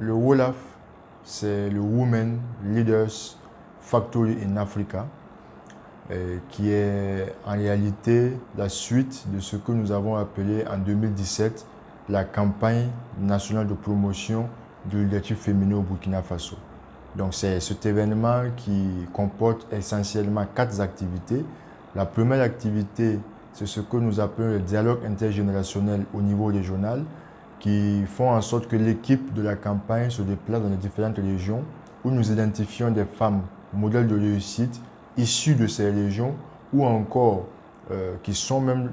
Le WOLAF, c'est le Women Leaders Factory in Africa, qui est en réalité la suite de ce que nous avons appelé en 2017 la campagne nationale de promotion de leadership féminin au Burkina Faso. Donc c'est cet événement qui comporte essentiellement 4 activités. La première activité, c'est ce que nous appelons le dialogue intergénérationnel au niveau régional, qui font en sorte que l'équipe de la campagne se déplace dans les différentes régions où nous identifions des femmes modèles de réussite issues de ces régions ou encore qui sont même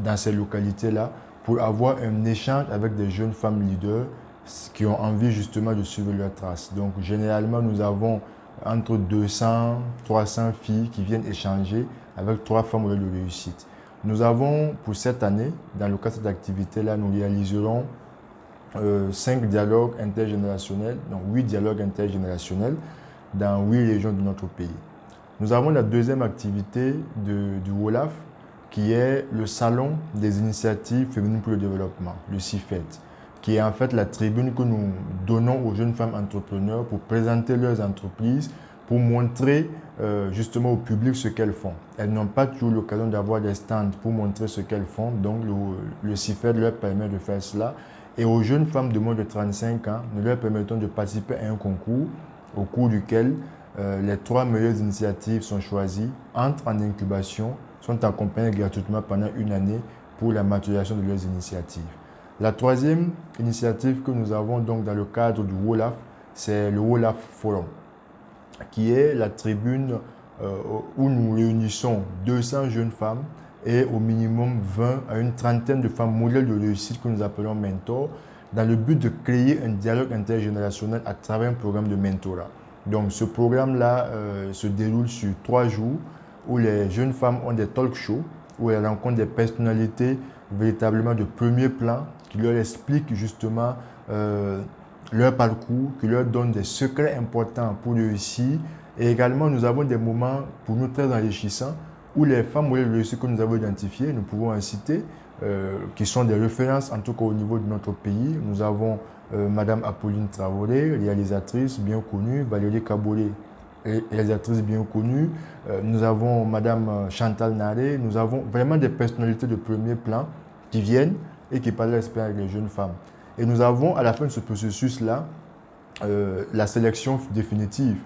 dans ces localités-là pour avoir un échange avec des jeunes femmes leaders qui ont envie justement de suivre leurs traces. Donc généralement, nous avons entre 200 300 filles qui viennent échanger avec 3 femmes modèles de réussite. Nous avons pour cette année, dans le cadre de cette activité-là, nous réaliserons 5 dialogues intergénérationnels, donc 8 dialogues intergénérationnels dans 8 régions de notre pays. Nous avons la deuxième activité du WOLAF, qui est le Salon des initiatives féminines pour le développement, le CIFED, qui est en fait la tribune que nous donnons aux jeunes femmes entrepreneurs pour présenter leurs entreprises, pour montrer justement au public ce qu'elles font. Elles n'ont pas toujours l'occasion d'avoir des stands pour montrer ce qu'elles font, donc le CIFED leur permet de faire cela. Et aux jeunes femmes de moins de 35 ans, nous leur permettons de participer à un concours au cours duquel les 3 meilleures initiatives sont choisies, entrent en incubation, sont accompagnées gratuitement pendant une année pour la maturation de leurs initiatives. La troisième initiative que nous avons donc dans le cadre du WOLAF, c'est le WOLAF Forum, qui est la tribune où nous réunissons 200 jeunes femmes et au minimum 20 à une trentaine de femmes modèles de réussite que nous appelons mentors, dans le but de créer un dialogue intergénérationnel à travers un programme de mentorat. Donc ce programme-là se déroule sur 3 jours où les jeunes femmes ont des talk shows, où elles rencontrent des personnalités véritablement de premier plan qui leur expliquent justement leur parcours, qui leur donnent des secrets importants pour réussir. Et également, nous avons des moments pour nous très enrichissants où les femmes modèles de réussite que nous avons identifiées, nous pouvons en citer, qui sont des références en tout cas au niveau de notre pays. Nous avons Madame Apolline Traoré, réalisatrice bien connue, Valérie Kabolé, réalisatrice bien connue. Nous avons Madame Chantal Naré. Nous avons vraiment des personnalités de premier plan qui viennent et qui parlent l'expérience avec les jeunes femmes. Et nous avons à la fin de ce processus-là la sélection définitive.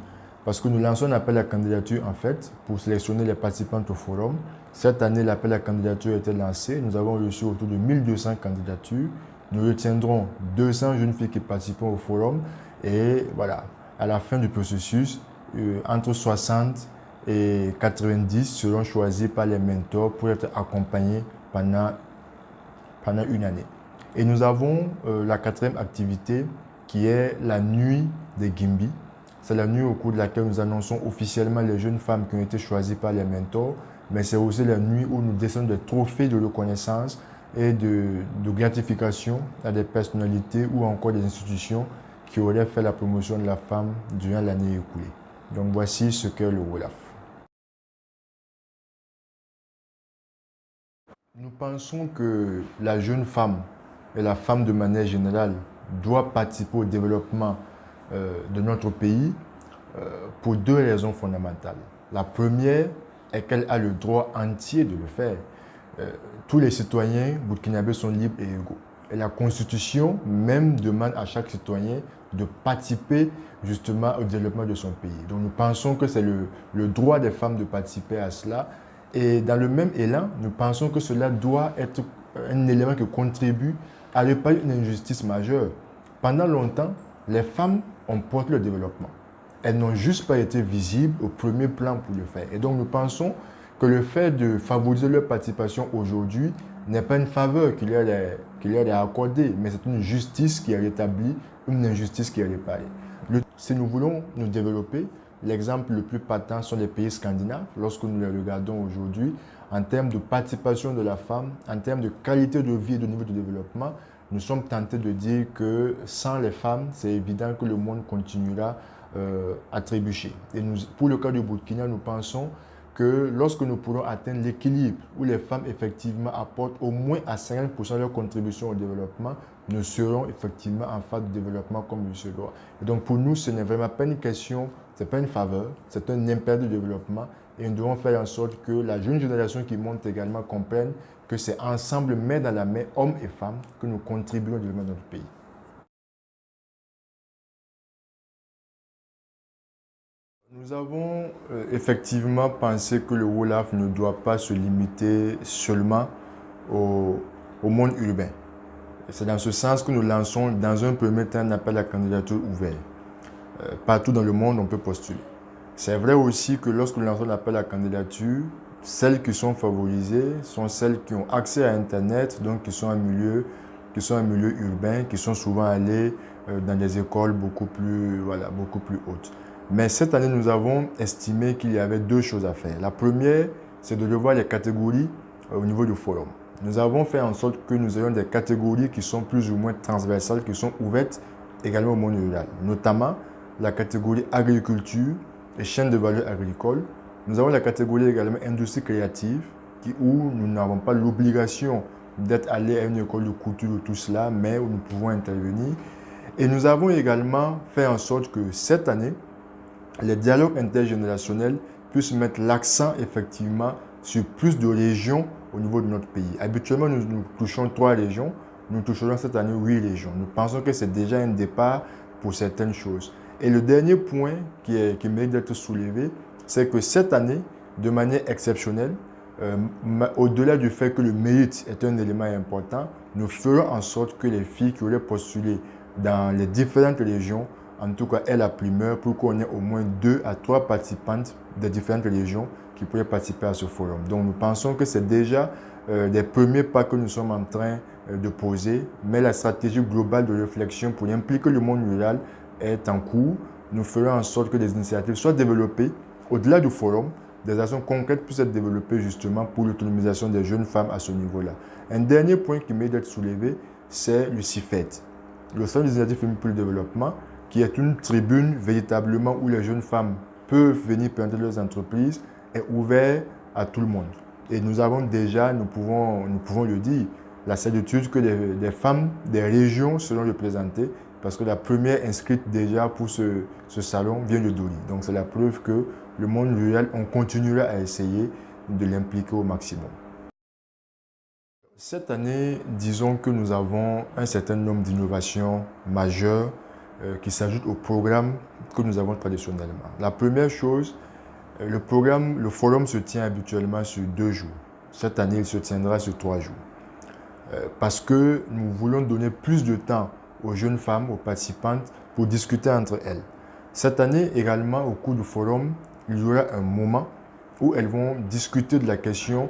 Parce que nous lançons un appel à candidature en fait pour sélectionner les participantes au forum. Cette année, l'appel à candidature a été lancé. Nous avons reçu autour de 1200 candidatures. Nous retiendrons 200 jeunes filles qui participeront au forum. Et voilà, à la fin du processus, entre 60 et 90 seront choisis par les mentors pour être accompagnés pendant une année. Et nous avons la 4e activité qui est la nuit des Gimbi. C'est la nuit au cours de laquelle nous annonçons officiellement les jeunes femmes qui ont été choisies par les mentors, mais c'est aussi la nuit où nous décernons des trophées de reconnaissance et de gratification à des personnalités ou encore des institutions qui auraient fait la promotion de la femme durant l'année écoulée. Donc voici ce qu'est le WOLAF. Nous pensons que la jeune femme et la femme de manière générale doit participer au développement de notre pays pour 2 raisons fondamentales. La première est qu'elle a le droit entier de le faire. Tous les citoyens burkinabés sont libres et égaux. Et la Constitution même demande à chaque citoyen de participer justement au développement de son pays. Donc nous pensons que c'est le droit des femmes de participer à cela. Et dans le même élan, nous pensons que cela doit être un élément qui contribue à réparer une injustice majeure. Pendant longtemps, les femmes ont porté le développement. Elles n'ont juste pas été visibles au premier plan pour le faire. Et donc nous pensons que le fait de favoriser leur participation aujourd'hui n'est pas une faveur qui leur est accordée, mais c'est une justice qui est rétablie, une injustice qui est réparée. Si nous voulons nous développer, l'exemple le plus patent sont les pays scandinaves, lorsque nous les regardons aujourd'hui, en termes de participation de la femme, en termes de qualité de vie et de niveau de développement, nous sommes tentés de dire que sans les femmes, c'est évident que le monde continuera à trébucher. Et pour le cas du Burkina, nous pensons que lorsque nous pourrons atteindre l'équilibre où les femmes effectivement apportent au moins à 50% de leur contribution au développement, nous serons effectivement en phase de développement comme il se doit. Et donc pour nous, ce n'est vraiment pas une question, ce n'est pas une faveur, c'est un impératif de développement et nous devons faire en sorte que la jeune génération qui monte également comprenne que c'est ensemble, main dans la main, hommes et femmes, que nous contribuons au développement de notre pays. Nous avons effectivement pensé que le WOLAF ne doit pas se limiter seulement au, au monde urbain. C'est dans ce sens que nous lançons dans un premier temps un appel à candidature ouvert. Partout dans le monde, on peut postuler. C'est vrai aussi que lorsque nous lançons l'appel à candidature, celles qui sont favorisées sont celles qui ont accès à Internet, donc qui sont en milieu urbain, qui sont souvent allées dans des écoles beaucoup plus hautes. Mais cette année, nous avons estimé qu'il y avait deux choses à faire. La première, c'est de revoir les catégories au niveau du forum. Nous avons fait en sorte que nous ayons des catégories qui sont plus ou moins transversales, qui sont ouvertes également au monde rural, notamment la catégorie agriculture et chaîne de valeur agricole. Nous avons la catégorie également industrie créative, où nous n'avons pas l'obligation d'être allé à une école de couture ou tout cela, mais où nous pouvons intervenir. Et nous avons également fait en sorte que cette année, les dialogues intergénérationnels puissent mettre l'accent effectivement sur plus de régions au niveau de notre pays. Habituellement, nous touchons 3 régions. Nous toucherons cette année 8 régions. Nous pensons que c'est déjà un départ pour certaines choses. Et le dernier point qui mérite d'être soulevé, c'est que cette année, de manière exceptionnelle, au-delà du fait que le mérite est un élément important, nous ferons en sorte que les filles qui auraient postulé dans les différentes régions, en tout cas, aient la primeur pour qu'on ait au moins 2 à 3 participantes des différentes régions qui pourraient participer à ce forum. Donc, nous pensons que c'est déjà les premiers pas que nous sommes en train de poser, mais la stratégie globale de réflexion pour impliquer le monde rural est en cours. Nous ferons en sorte que des initiatives soient développées au-delà du forum, des actions concrètes puissent être développées justement pour l'autonomisation des jeunes femmes à ce niveau-là. Un dernier point qui mérite d'être soulevé, c'est le CIFED, le Centre des initiatives féminines pour le développement, qui est une tribune véritablement où les jeunes femmes peuvent venir présenter leurs entreprises, est ouvert à tout le monde. Et nous avons déjà, nous pouvons le dire, la certitude que des femmes des régions seront représentées parce que la première inscrite déjà pour ce salon vient de Doli. Donc c'est la preuve que le monde rural, on continuera à essayer de l'impliquer au maximum. Cette année, disons que nous avons un certain nombre d'innovations majeures qui s'ajoutent au programme que nous avons traditionnellement. La première chose, le forum se tient habituellement sur 2 jours. Cette année, il se tiendra sur 3 jours. Parce que nous voulons donner plus de temps aux jeunes femmes, aux participantes, pour discuter entre elles. Cette année également, au cours du forum, il y aura un moment où elles vont discuter de la question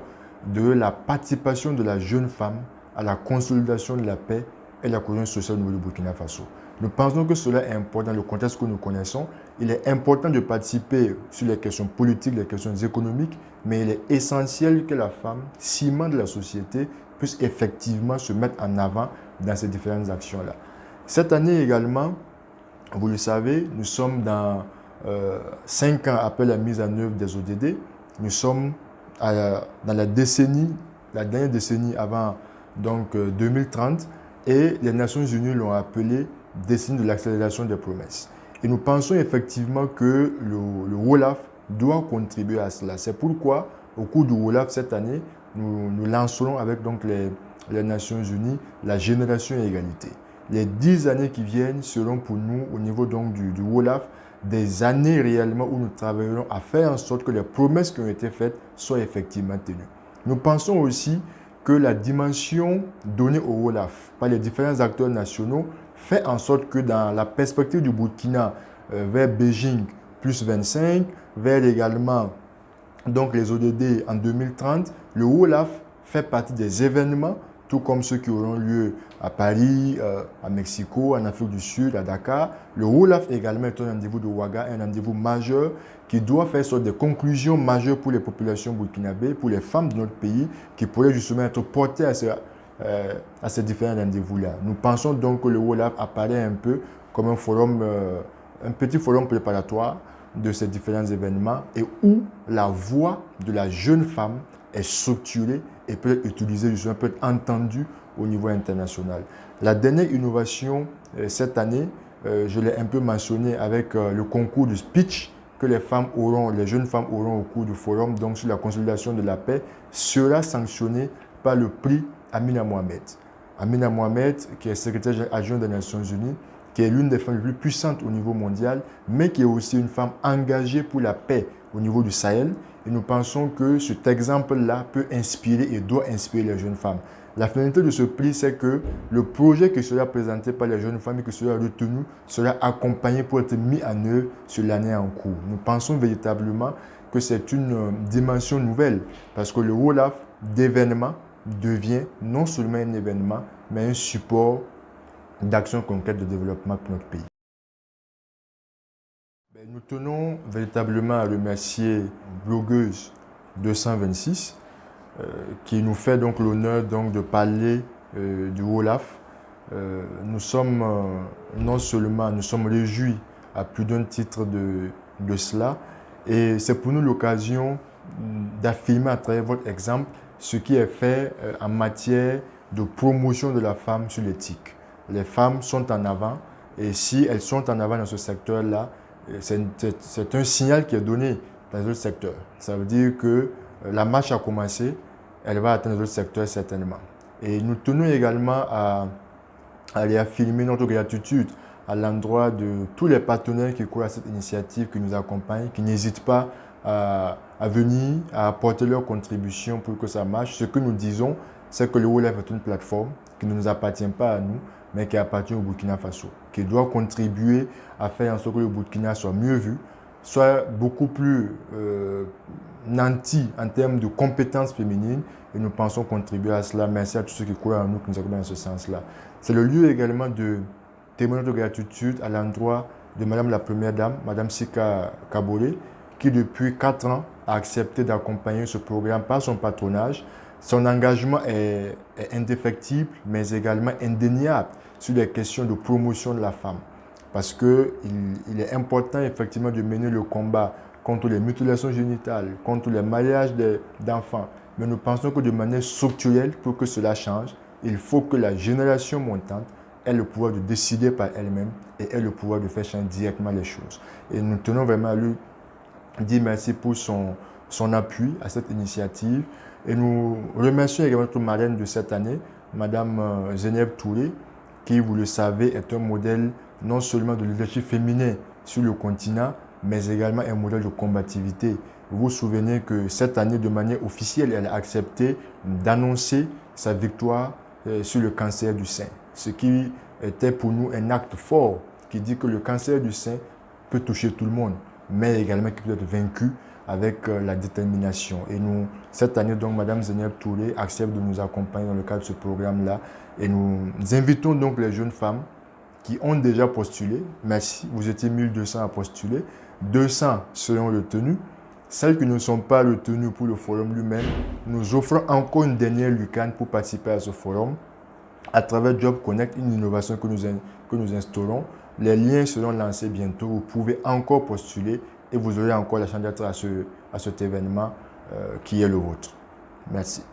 de la participation de la jeune femme à la consolidation de la paix et la cohésion sociale au niveau du Burkina Faso. Nous pensons que cela est important dans le contexte que nous connaissons. Il est important de participer sur les questions politiques, les questions économiques, mais il est essentiel que la femme, ciment de la société, puisse effectivement se mettre en avant dans ces différentes actions-là. Cette année également, vous le savez, nous sommes dans 5 ans après la mise en œuvre des ODD. Nous sommes dans la dernière décennie avant donc 2030, et les Nations Unies l'ont appelé décennie de l'accélération des promesses. Et nous pensons effectivement que le WOLAF doit contribuer à cela. C'est pourquoi, au cours du WOLAF cette année, nous lancerons avec donc les Nations Unies la génération égalité. Les 10 années qui viennent seront pour nous, au niveau donc du WOLAF, des années réellement où nous travaillerons à faire en sorte que les promesses qui ont été faites soient effectivement tenues. Nous pensons aussi que la dimension donnée au WOLAF par les différents acteurs nationaux fait en sorte que dans la perspective du Burkina vers Beijing plus 25, vers également donc les ODD en 2030, le WOLAF fait partie des événements, tout comme ceux qui auront lieu à Paris, à Mexico, en Afrique du Sud, à Dakar. Le WOLAF également est un rendez-vous de Ouaga, un rendez-vous majeur qui doit faire sorte des conclusions majeures pour les populations burkinabées, pour les femmes de notre pays, qui pourraient justement être portées à ces différents rendez-vous-là. Nous pensons donc que le WOLAF apparaît un peu comme un forum, un petit forum préparatoire de ces différents événements et où la voix de la jeune femme est structurée et peut être utilisée, justement, peut être entendue au niveau international. La dernière innovation cette année, je l'ai un peu mentionné avec le concours de speech que les jeunes femmes auront au cours du forum, donc sur la consolidation de la paix, sera sanctionné par le prix Amina Mohamed. Amina Mohamed, qui est secrétaire adjoint des Nations Unies, qui est l'une des femmes les plus puissantes au niveau mondial, mais qui est aussi une femme engagée pour la paix au niveau du Sahel. Et nous pensons que cet exemple-là peut inspirer et doit inspirer les jeunes femmes. La finalité de ce prix, c'est que le projet qui sera présenté par les jeunes femmes et qui sera retenu sera accompagné pour être mis en œuvre sur l'année en cours. Nous pensons véritablement que c'est une dimension nouvelle parce que le WOLAF d'événement devient non seulement un événement, mais un support d'action concrète de développement pour notre pays. Nous tenons véritablement à remercier Blogueuse 226 qui nous fait donc l'honneur de parler du WOLAF. Nous sommes non seulement nous sommes réjouis à plus d'un titre de cela, et c'est pour nous l'occasion d'affirmer à travers votre exemple ce qui est fait en matière de promotion de la femme sur l'éthique. Les femmes sont en avant, et si elles sont en avant dans ce secteur-là, c'est un signal qui est donné dans les autres secteurs. Ça veut dire que la marche a commencé, elle va atteindre les autres secteurs certainement. Et nous tenons également à réaffirmer notre gratitude à l'endroit de tous les partenaires qui courent à cette initiative, qui nous accompagnent, qui n'hésitent pas à venir, à apporter leur contribution pour que ça marche. Ce que nous disons, c'est que le WOLAF est une plateforme qui ne nous appartient pas à nous, mais qui appartient au Burkina Faso, qui doit contribuer à faire en sorte que le Burkina soit mieux vu, soit beaucoup plus nanti en termes de compétences féminines, et nous pensons contribuer à cela. Merci à tous ceux qui croient en nous, qui nous accompagnent dans ce sens-là. C'est le lieu également de témoigner de gratitude à l'endroit de Madame la Première Dame, Madame Sika Kabore, qui depuis 4 ans a accepté d'accompagner ce programme par son patronage. Son engagement est indéfectible, mais également indéniable sur les questions de promotion de la femme. Parce qu'il est important effectivement de mener le combat contre les mutilations génitales, contre les mariages d'enfants. Mais nous pensons que de manière structurelle, pour que cela change, il faut que la génération montante ait le pouvoir de décider par elle-même et ait le pouvoir de faire changer directement les choses. Et nous tenons vraiment à lui dire merci pour son appui à cette initiative. Et nous remercions également notre marraine de cette année, Madame Zeynep Touré, qui, vous le savez, est un modèle non seulement de leadership féminin sur le continent, mais également un modèle de combativité. Vous vous souvenez que cette année, de manière officielle, elle a accepté d'annoncer sa victoire sur le cancer du sein. Ce qui était pour nous un acte fort qui dit que le cancer du sein peut toucher tout le monde, mais également qui peut être vaincu avec la détermination. Et nous, cette année, donc, Madame Zeynep Touré accepte de nous accompagner dans le cadre de ce programme-là. Et nous invitons donc les jeunes femmes qui ont déjà postulé. Merci, vous étiez 1200 à postuler. 200 seront retenues. Celles qui ne sont pas retenues pour le forum lui-même, nous offrons encore une dernière lucane pour participer à ce forum. À travers Job Connect, une innovation que nous instaurons. Les liens seront lancés bientôt. Vous pouvez encore postuler et vous aurez encore la chance d'être à cet événement qui est le vôtre. Merci.